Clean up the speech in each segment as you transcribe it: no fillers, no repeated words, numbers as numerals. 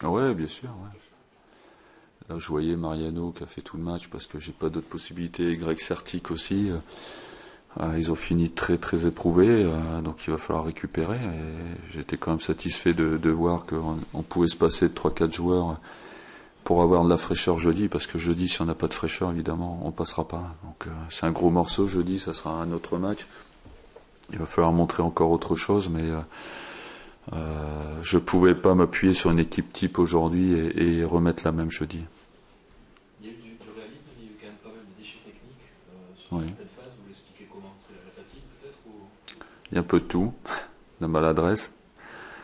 Ouais, bien sûr. Ouais. Là, je voyais Mariano qui a fait tout le match parce que j'ai pas d'autres possibilités. Greg Sertic aussi. Ils ont fini très très éprouvés, donc il va falloir récupérer. Et j'étais quand même satisfait de voir qu'on pouvait se passer de 3-4 joueurs pour avoir de la fraîcheur jeudi, parce que jeudi, si on n'a pas de fraîcheur, évidemment, on passera pas. Donc c'est un gros morceau jeudi, ça sera un autre match. Il va falloir montrer encore autre chose, mais je pouvais pas m'appuyer sur une équipe type aujourd'hui et remettre la même jeudi. Il y a eu du réalisme, il y a eu quand même pas mal de déchets techniques sur certaines phases. Vous l'expliquez comment? C'est la fatigue peut-être ou... Il y a un peu de tout, la maladresse,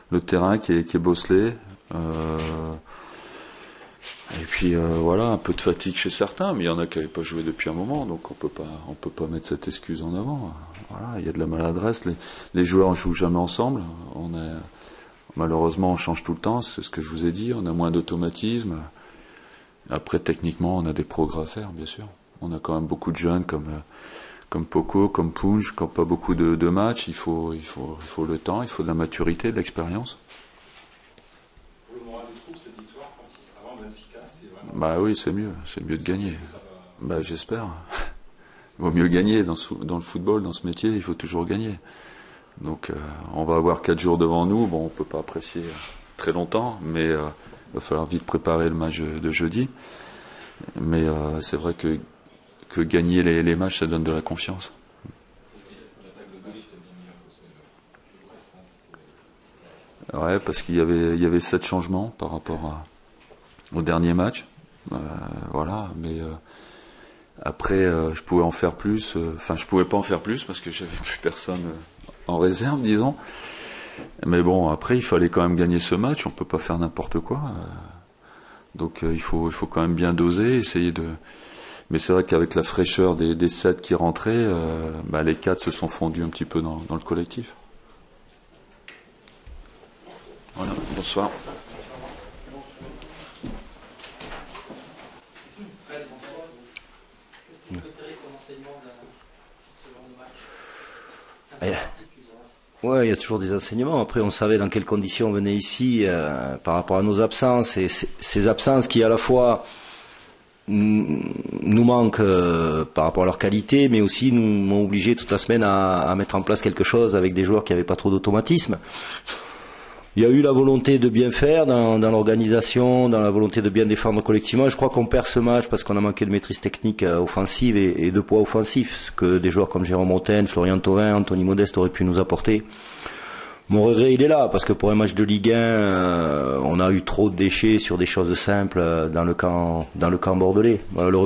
le terrain qui est bosselé, et puis voilà, un peu de fatigue chez certains, mais il y en a qui n'avaient pas joué depuis un moment, donc on peut pas mettre cette excuse en avant. Voilà, il y a de la maladresse, les joueurs ne jouent jamais ensemble, malheureusement on change tout le temps, c'est ce que je vous ai dit, on a moins d'automatisme. Après techniquement on a des progrès à faire, bien sûr. On a quand même beaucoup de jeunes comme Poco, comme Punj, qui n'ont pas beaucoup de matchs, il faut le temps, il faut de la maturité, de l'expérience. Pour le moral des troupes, cette victoire consiste avant Benfica, c'est vraiment... Bah oui, c'est mieux de gagner. Bah j'espère. Il vaut mieux gagner dans le football, dans ce métier, il faut toujours gagner. Donc on va avoir 4 jours devant nous, bon on peut pas apprécier très longtemps, mais il va falloir vite préparer le match de jeudi. Mais c'est vrai que gagner les matchs, ça donne de la confiance. Ouais, parce qu'il y avait 7 changements par rapport au dernier match. Voilà, mais après, je pouvais en faire plus. Enfin, je pouvais pas en faire plus parce que j'avais plus personne en réserve, disons. Mais bon, après, il fallait quand même gagner ce match. On peut pas faire n'importe quoi. Donc, il faut quand même bien doser, essayer de... Mais c'est vrai qu'avec la fraîcheur des 7 qui rentraient, les 4 se sont fondus un petit peu dans le collectif. Voilà, bonsoir. Qu'est-ce que vous préférez comme enseignement de ce genre de match? Ouais, il y a toujours des enseignements. Après, on savait dans quelles conditions on venait ici par rapport à nos absences. Et ces absences qui, à la fois, nous manquent par rapport à leur qualité, mais aussi nous m'ont obligé toute la semaine à mettre en place quelque chose avec des joueurs qui n'avaient pas trop d'automatisme. Il y a eu la volonté de bien faire dans l'organisation, dans la volonté de bien défendre collectivement. Je crois qu'on perd ce match parce qu'on a manqué de maîtrise technique offensive et de poids offensif, ce que des joueurs comme Jérôme Montaigne, Florian Thauvin, Anthony Modeste auraient pu nous apporter. Mon regret, il est là, parce que pour un match de Ligue 1, on a eu trop de déchets sur des choses simples dans le camp bordelais. Voilà, le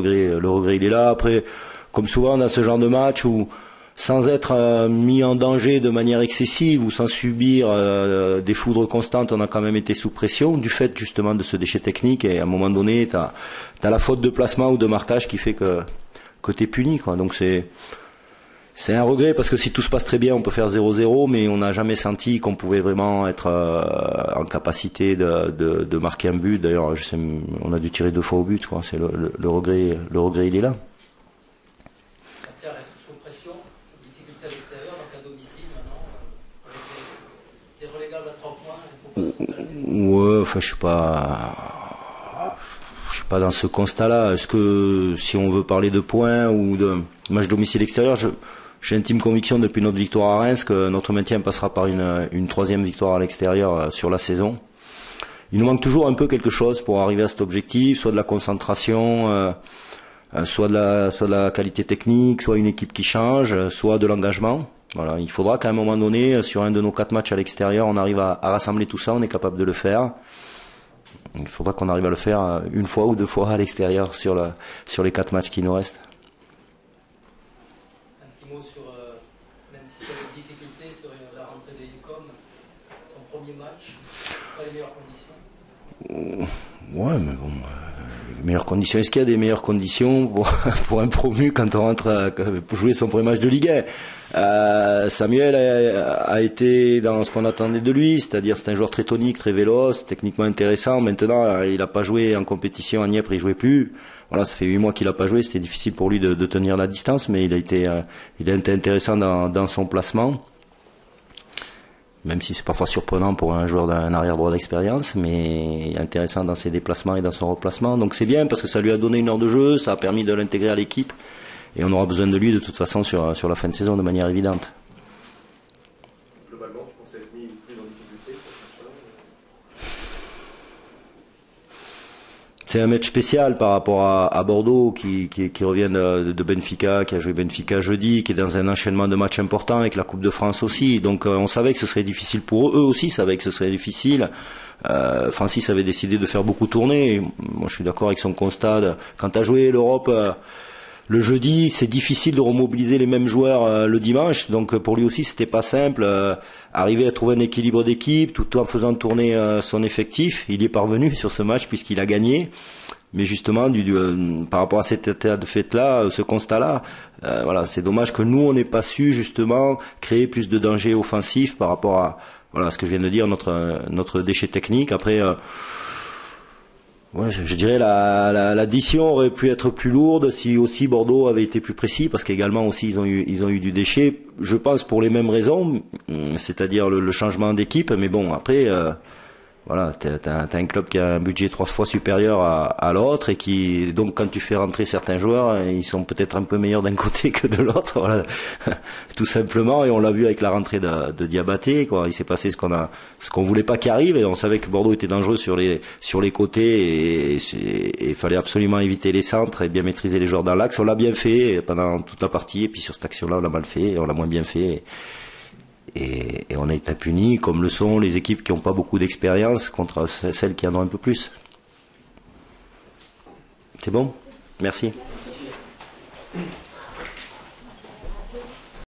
regret, il est là. Après, comme souvent dans ce genre de match où, sans être mis en danger de manière excessive ou sans subir des foudres constantes, on a quand même été sous pression du fait justement de ce déchet technique, et à un moment donné t'as la faute de placement ou de marquage qui fait que t'es puni, quoi. Donc c'est un regret, parce que si tout se passe très bien on peut faire 0-0, mais on n'a jamais senti qu'on pouvait vraiment être en capacité de marquer un but. D'ailleurs on a dû tirer 2 fois au but, quoi. C'est le regret il est là. Ouais, enfin je suis pas dans ce constat-là. Est-ce que si on veut parler de points ou de match domicile extérieur, j'ai intime conviction depuis notre victoire à Reims que notre maintien passera par une 3e victoire à l'extérieur sur la saison. Il nous manque toujours un peu quelque chose pour arriver à cet objectif, soit de la concentration, soit de la qualité technique, soit une équipe qui change, soit de l'engagement. Voilà, il faudra qu'à un moment donné, sur un de nos 4 matchs à l'extérieur, on arrive à rassembler tout ça, on est capable de le faire. Il faudra qu'on arrive à le faire 1 fois ou 2 fois à l'extérieur sur les 4 matchs qui nous restent. Un petit mot sur, même si c'est avec difficulté, sur la rentrée de Ecom, son premier match, pas les meilleures conditions. Ouais, mais bon, les meilleures conditions. Est-ce qu'il y a des meilleures conditions pour un promu quand on rentre pour jouer son premier match de Ligue 1? Samuel a été dans ce qu'on attendait de lui, c'est-à-dire c'est un joueur très tonique, très véloce, techniquement intéressant. Maintenant, il n'a pas joué en compétition à Nièvre, il jouait plus. Voilà, ça fait 8 mois qu'il n'a pas joué, c'était difficile pour lui de tenir la distance, mais il a été intéressant dans son placement. même si c'est parfois surprenant pour un joueur d'un arrière droit d'expérience, mais intéressant dans ses déplacements et dans son replacement. Donc c'est bien parce que ça lui a donné une heure de jeu, ça a permis de l'intégrer à l'équipe, et on aura besoin de lui de toute façon sur la fin de saison de manière évidente. Globalement, tu pensais être mis plus en difficulté pour C'est un match spécial par rapport à Bordeaux qui revient de Benfica, qui a joué Benfica jeudi, qui est dans un enchaînement de matchs importants avec la Coupe de France aussi. Donc on savait que ce serait difficile pour eux. Eux aussi savaient que ce serait difficile. Francis avait décidé de faire beaucoup tourner. Moi je suis d'accord avec son constat. Quand tu as joué l'Europe le jeudi, c'est difficile de remobiliser les mêmes joueurs le dimanche. Donc pour lui aussi c'était pas simple. Arriver à trouver un équilibre d'équipe tout en faisant tourner son effectif. Il y est parvenu sur ce match puisqu'il a gagné. Mais justement, par rapport à cet état de fait-là, ce constat-là, voilà, c'est dommage que nous, on n'ait pas su justement créer plus de danger offensif par rapport à voilà ce que je viens de dire, notre déchet technique. Après, ouais, je dirais l'addition aurait pu être plus lourde si aussi Bordeaux avait été plus précis, parce qu'également aussi ils ont eu du déchet. Je pense pour les mêmes raisons, c'est-à-dire le changement d'équipe. Mais bon, après. Voilà, t'as un club qui a un budget 3 fois supérieur à l'autre et qui, donc quand tu fais rentrer certains joueurs, ils sont peut-être un peu meilleurs d'un côté que de l'autre, voilà, tout simplement. Et on l'a vu avec la rentrée de Diabaté, quoi. Il s'est passé ce qu'on voulait pas qu'il arrive, et on savait que Bordeaux était dangereux sur les côtés et il fallait absolument éviter les centres et bien maîtriser les joueurs dans l'axe. On l'a bien fait pendant toute la partie, et puis sur cette action-là, on l'a mal fait, et on l'a moins bien fait. Et on a été punis, comme le sont les équipes qui n'ont pas beaucoup d'expérience contre celles qui en ont un peu plus. C'est bon ? Merci.